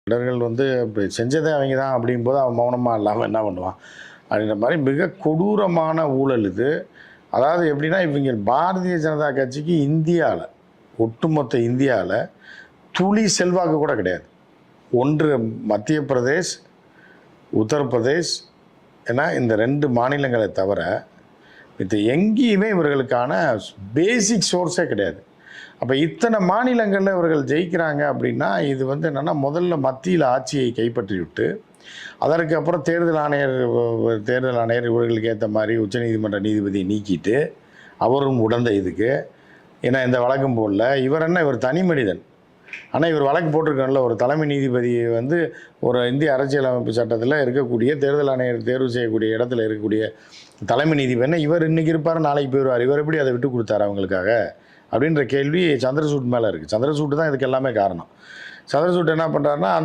இடர்கள் வந்து இப்போ செஞ்சதே அவங்க தான் அப்படிங்கும்போது அவன் மௌனமாக இல்லாமல் என்ன பண்ணுவான் அப்படின்ற மாதிரி மிக கொடூரமான ஊழல் இது. அதாவது எப்படின்னா இவங்க பாரதிய ஜனதா கட்சிக்கு இந்தியாவில், ஒட்டுமொத்த இந்தியாவில் துளி செல்வாக்கு கூட கிடையாது. ஒன்று மத்திய பிரதேஷ், உத்தரப்பிரதேஷ், ஏன்னா இந்த 2 மாநிலங்களை தவிர இது எங்கேயுமே இவர்களுக்கான பேசிக் சோர்ஸே கிடையாது. அப்போ இத்தனை மாநிலங்களில் இவர்கள் ஜெயிக்கிறாங்க அப்படின்னா இது வந்து என்னென்னா முதல்ல மத்தியில் ஆட்சியை கைப்பற்றி விட்டு அதற்கு அப்புறம் தேர்தல் ஆணையர் இவர்களுக்கு ஏற்ற மாதிரி உச்சநீதிமன்ற நீதிபதியை நீக்கிட்டு அவரும் உடந்த இதுக்கு ஏன்னா இந்த வழக்கம் போடல. இவர் என்ன, இவர் தனி மனிதன். ஆனால் இவர் வழக்கு போட்டிருக்காங்கல்ல, ஒரு தலைமை நீதிபதி வந்து ஒரு இந்திய அரசியலமைப்பு சட்டத்தில் இருக்கக்கூடிய தேர்தல் ஆணையர் தேர்வு செய்யக்கூடிய இடத்துல இருக்கக்கூடிய தலைமை நீதிபதி இவர் இன்றைக்கி இருப்பார், நாளைக்கு போயிடுவார். இவர் எப்படி அதை விட்டு கொடுத்தாரு அவங்களுக்காக அப்படின்ற கேள்வி சந்திரசூட் மேலே இருக்குது. சந்திரசூட் தான் இதுக்கு எல்லாமே காரணம். சந்திரசூட் என்ன பண்ணுறாருன்னா அந்த